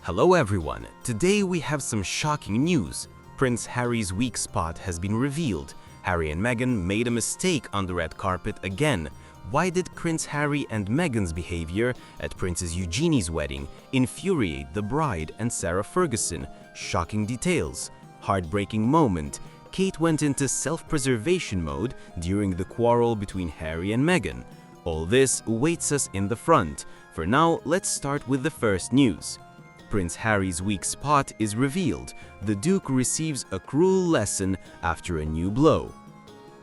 Hello everyone, today we have some shocking news. Prince Harry's weak spot has been revealed. Harry and Meghan made a mistake on the red carpet again. Why did Prince Harry and Meghan's behavior at Princess Eugenie's wedding infuriate the bride and Sarah Ferguson? Shocking details. Heartbreaking moment. Kate went into self-preservation mode during the quarrel between Harry and Meghan. All this awaits us in the front. For now, let's start with the first news. Prince Harry's weak spot is revealed. The Duke receives a cruel lesson after a new blow.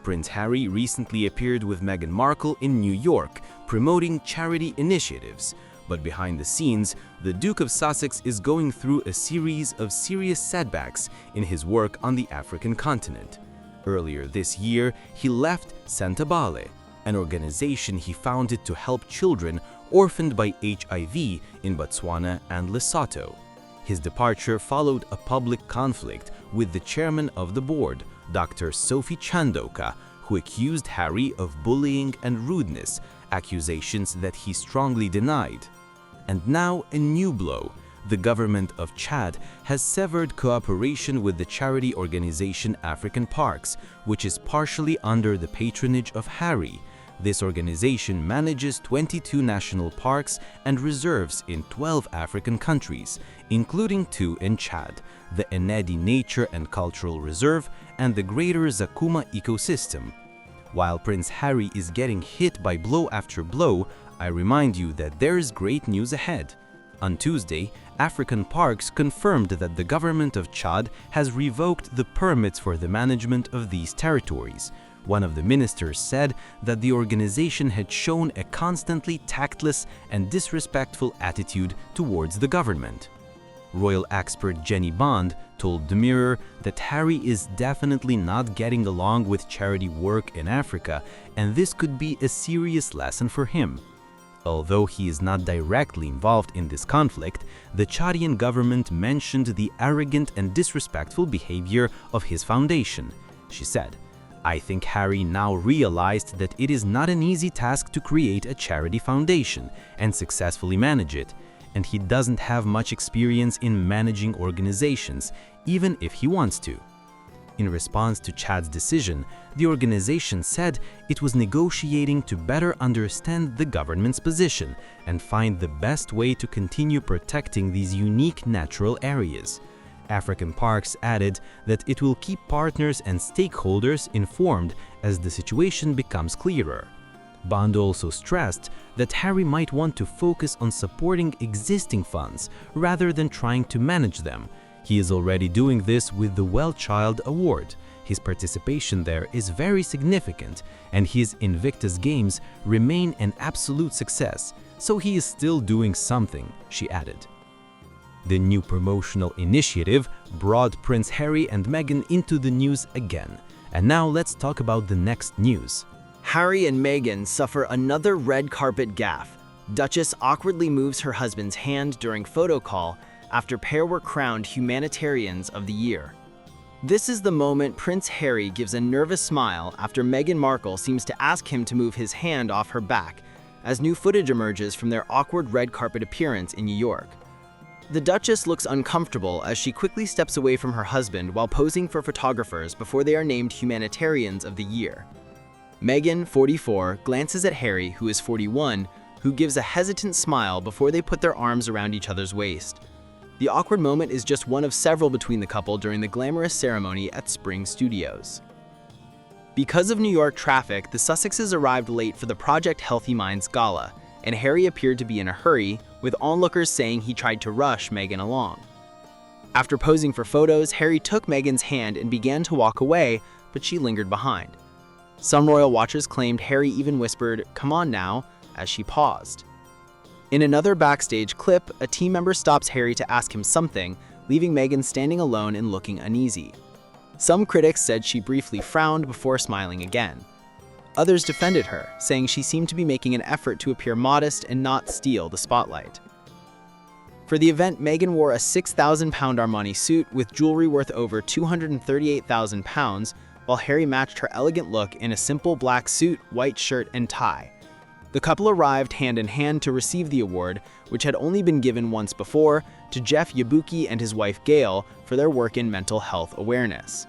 Prince Harry recently appeared with Meghan Markle in New York, promoting charity initiatives. But behind the scenes, the Duke of Sussex is going through a series of serious setbacks in his work on the African continent. Earlier this year, he left Santa Bale, an organization he founded to help children orphaned by HIV in Botswana and Lesotho. His departure followed a public conflict with the chairman of the board, Dr. Sophie Chandoka, who accused Harry of bullying and rudeness, accusations that he strongly denied. And now a new blow. The government of Chad has severed cooperation with the charity organization African Parks, which is partially under the patronage of Harry. This organization manages 22 national parks and reserves in 12 African countries, including 2 in Chad, the Enedi Nature and Cultural Reserve and the Greater Zakuma Ecosystem. While Prince Harry is getting hit by blow after blow, I remind you that there is great news ahead. On Tuesday, African Parks confirmed that the government of Chad has revoked the permits for the management of these territories. One of the ministers said that the organization had shown a constantly tactless and disrespectful attitude towards the government. Royal expert Jenny Bond told The Mirror that Harry is definitely not getting along with charity work in Africa, and this could be a serious lesson for him. Although he is not directly involved in this conflict, the Chadian government mentioned the arrogant and disrespectful behavior of his foundation. She said, "I think Harry now realized that it is not an easy task to create a charity foundation and successfully manage it, and he doesn't have much experience in managing organizations, even if he wants to." In response to Chad's decision, the organization said it was negotiating to better understand the government's position and find the best way to continue protecting these unique natural areas. African Parks added that it will keep partners and stakeholders informed as the situation becomes clearer. Bond also stressed that Harry might want to focus on supporting existing funds rather than trying to manage them. He is already doing this with the Well Child Award. His participation there is very significant, and his Invictus Games remain an absolute success, so he is still doing something, she added. The new promotional initiative brought Prince Harry and Meghan into the news again. And now let's talk about the next news. Harry and Meghan suffer another red carpet gaffe. Duchess awkwardly moves her husband's hand during photo call after pair were crowned Humanitarians of the Year. This is the moment Prince Harry gives a nervous smile after Meghan Markle seems to ask him to move his hand off her back, as new footage emerges from their awkward red carpet appearance in New York. The Duchess looks uncomfortable as she quickly steps away from her husband while posing for photographers before they are named Humanitarians of the Year. Meghan, 44, glances at Harry, who is 41, who gives a hesitant smile before they put their arms around each other's waist. The awkward moment is just one of several between the couple during the glamorous ceremony at Spring Studios. Because of New York traffic, the Sussexes arrived late for the Project Healthy Minds gala, and Harry appeared to be in a hurry, with onlookers saying he tried to rush Meghan along. After posing for photos, Harry took Meghan's hand and began to walk away, but she lingered behind. Some royal watchers claimed Harry even whispered, "Come on now," as she paused. In another backstage clip, a team member stops Harry to ask him something, leaving Meghan standing alone and looking uneasy. Some critics said she briefly frowned before smiling again. Others defended her, saying she seemed to be making an effort to appear modest and not steal the spotlight. For the event, Meghan wore a £6,000 Armani suit with jewelry worth over £238,000, while Harry matched her elegant look in a simple black suit, white shirt, and tie. The couple arrived hand in hand to receive the award, which had only been given once before, to Jeff Yabuki and his wife Gail for their work in mental health awareness.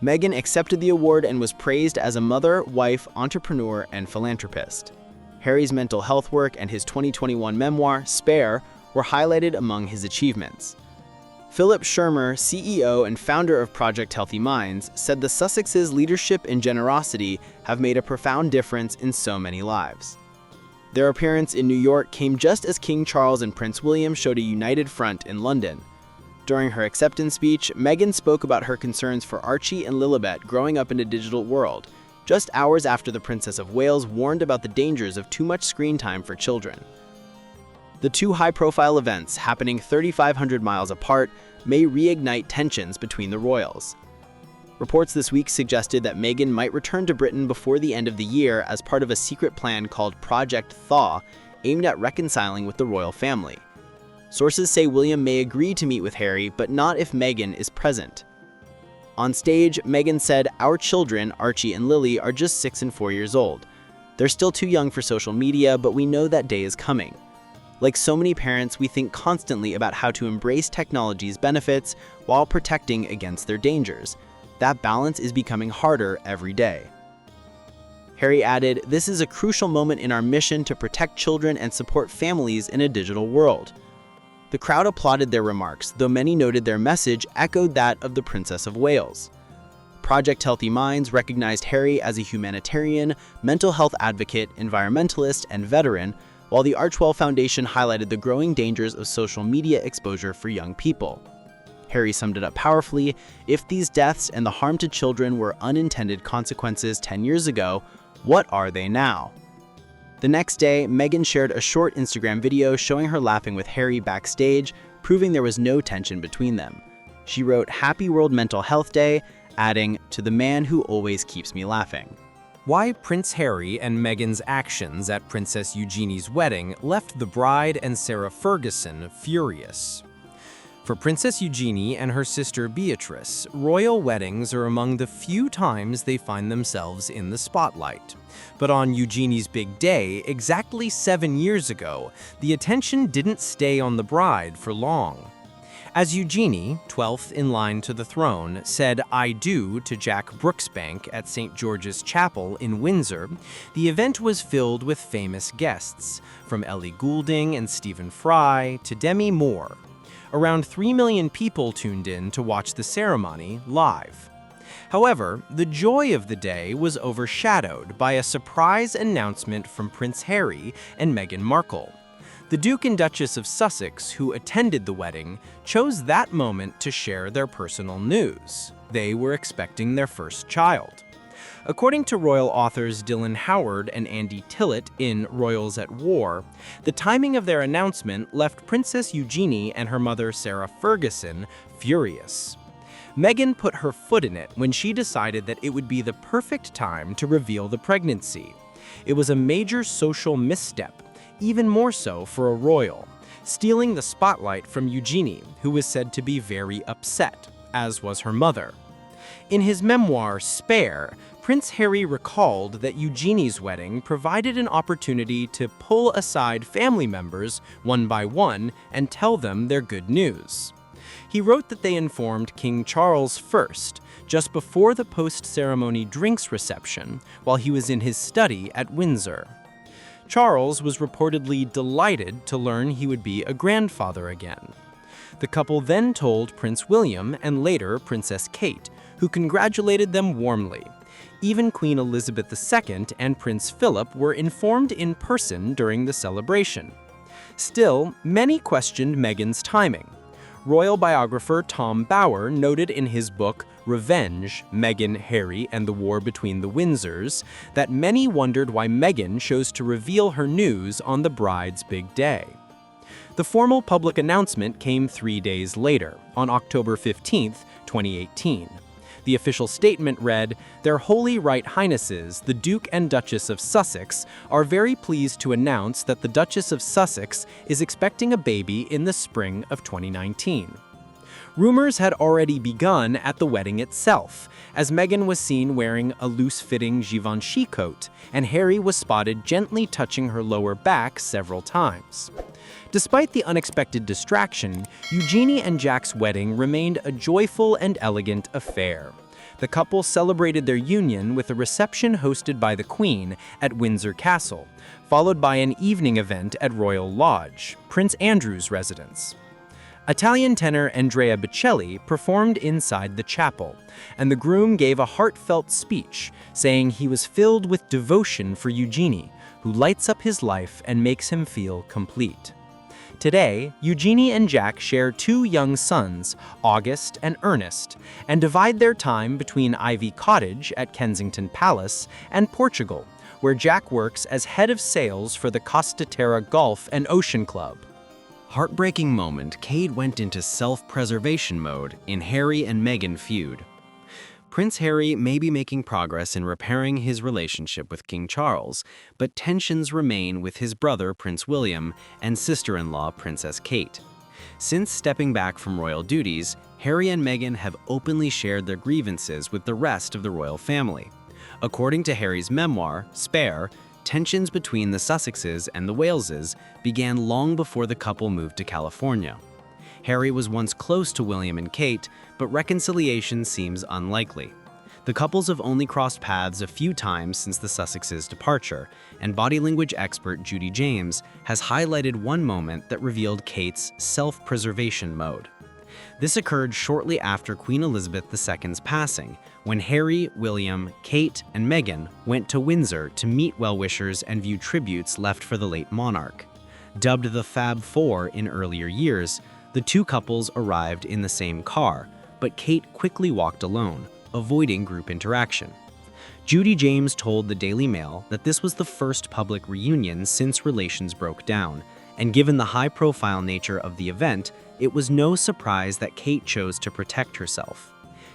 Meghan accepted the award and was praised as a mother, wife, entrepreneur, and philanthropist. Harry's mental health work and his 2021 memoir, Spare, were highlighted among his achievements. Philip Shermer, CEO and founder of Project Healthy Minds, said the Sussexes' leadership and generosity have made a profound difference in so many lives. Their appearance in New York came just as King Charles and Prince William showed a united front in London. During her acceptance speech, Meghan spoke about her concerns for Archie and Lilibet growing up in a digital world, just hours after the Princess of Wales warned about the dangers of too much screen time for children. The two high-profile events, happening 3,500 miles apart, may reignite tensions between the royals. Reports this week suggested that Meghan might return to Britain before the end of the year as part of a secret plan called Project Thaw, aimed at reconciling with the royal family. Sources say William may agree to meet with Harry, but not if Meghan is present. On stage, Meghan said, "Our children, Archie and Lily, are just 6 and 4 years old. They're still too young for social media, but we know that day is coming. Like so many parents, we think constantly about how to embrace technology's benefits while protecting against their dangers. That balance is becoming harder every day." Harry added, "This is a crucial moment in our mission to protect children and support families in a digital world." The crowd applauded their remarks, though many noted their message echoed that of the Princess of Wales. Project Healthy Minds recognized Harry as a humanitarian, mental health advocate, environmentalist, and veteran, while the Archewell Foundation highlighted the growing dangers of social media exposure for young people. Harry summed it up powerfully: "If these deaths and the harm to children were unintended consequences 10 years ago, what are they now?" The next day, Meghan shared a short Instagram video showing her laughing with Harry backstage, proving there was no tension between them. She wrote, "Happy World Mental Health Day," adding, "To the man who always keeps me laughing." Why Prince Harry and Meghan's actions at Princess Eugenie's wedding left the bride and Sarah Ferguson furious. For Princess Eugenie and her sister Beatrice, royal weddings are among the few times they find themselves in the spotlight. But on Eugenie's big day, exactly 7 years ago, the attention didn't stay on the bride for long. As Eugenie, 12th in line to the throne, said "I do" to Jack Brooksbank at St. George's Chapel in Windsor, the event was filled with famous guests, from Ellie Goulding and Stephen Fry to Demi Moore. Around 3 million people tuned in to watch the ceremony live. However, the joy of the day was overshadowed by a surprise announcement from Prince Harry and Meghan Markle. The Duke and Duchess of Sussex, who attended the wedding, chose that moment to share their personal news. They were expecting their first child. According to royal authors Dylan Howard and Andy Tillett in Royals at War, the timing of their announcement left Princess Eugenie and her mother Sarah Ferguson furious. Meghan put her foot in it when she decided that it would be the perfect time to reveal the pregnancy. It was a major social misstep, even more so for a royal, stealing the spotlight from Eugenie, who was said to be very upset, as was her mother. In his memoir, Spare, Prince Harry recalled that Eugenie's wedding provided an opportunity to pull aside family members one by one and tell them their good news. He wrote that they informed King Charles first, just before the post-ceremony drinks reception, while he was in his study at Windsor. Charles was reportedly delighted to learn he would be a grandfather again. The couple then told Prince William and later Princess Kate, who congratulated them warmly. Even Queen Elizabeth II and Prince Philip were informed in person during the celebration. Still, many questioned Meghan's timing. Royal biographer Tom Bower noted in his book Revenge, Meghan, Harry, and the War Between the Windsors that many wondered why Meghan chose to reveal her news on the bride's big day. The formal public announcement came 3 days later, on October 15, 2018. The official statement read, "Their Holy Right Highnesses, the Duke and Duchess of Sussex, are very pleased to announce that the Duchess of Sussex is expecting a baby in the spring of 2019. Rumors had already begun at the wedding itself, as Meghan was seen wearing a loose-fitting Givenchy coat, and Harry was spotted gently touching her lower back several times. Despite the unexpected distraction, Eugenie and Jack's wedding remained a joyful and elegant affair. The couple celebrated their union with a reception hosted by the Queen at Windsor Castle, followed by an evening event at Royal Lodge, Prince Andrew's residence. Italian tenor Andrea Bocelli performed inside the chapel, and the groom gave a heartfelt speech, saying he was filled with devotion for Eugenie, who lights up his life and makes him feel complete. Today, Eugenie and Jack share 2 young sons, August and Ernest, and divide their time between Ivy Cottage at Kensington Palace and Portugal, where Jack works as head of sales for the Costa Terra Golf and Ocean Club. Heartbreaking moment, Kate went into self-preservation mode in Harry and Meghan feud. Prince Harry may be making progress in repairing his relationship with King Charles, but tensions remain with his brother Prince William and sister-in-law Princess Kate. Since stepping back from royal duties, Harry and Meghan have openly shared their grievances with the rest of the royal family. According to Harry's memoir, Spare, tensions between the Sussexes and the Waleses began long before the couple moved to California. Harry was once close to William and Kate, but reconciliation seems unlikely. The couples have only crossed paths a few times since the Sussexes' departure, and body language expert Judy James has highlighted one moment that revealed Kate's self-preservation mode. This occurred shortly after Queen Elizabeth II's passing, when Harry, William, Kate, and Meghan went to Windsor to meet well-wishers and view tributes left for the late monarch. Dubbed the Fab Four in earlier years, the 2 couples arrived in the same car, but Kate quickly walked alone, avoiding group interaction. Judy James told the Daily Mail that this was the first public reunion since relations broke down, and given the high-profile nature of the event, it was no surprise that Kate chose to protect herself.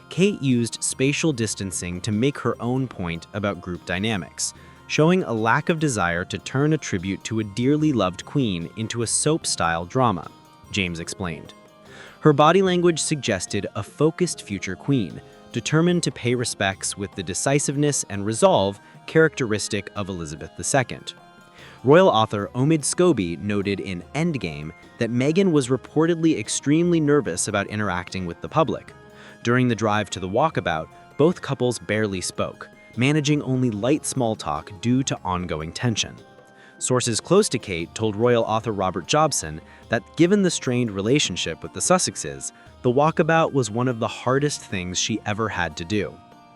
Kate used spatial distancing to make her own point about group dynamics, showing a lack of desire to turn a tribute to a dearly loved queen into a soap-style drama, James explained. Her body language suggested a focused future queen, determined to pay respects with the decisiveness and resolve characteristic of Elizabeth II. Royal author Omid Scobie noted in Endgame that Meghan was reportedly extremely nervous about interacting with the public. During the drive to the walkabout, both couples barely spoke, managing only light small talk due to ongoing tension. Sources close to Kate told royal author Robert Jobson that given the strained relationship with the Sussexes, the walkabout was one of the hardest things she ever had to do.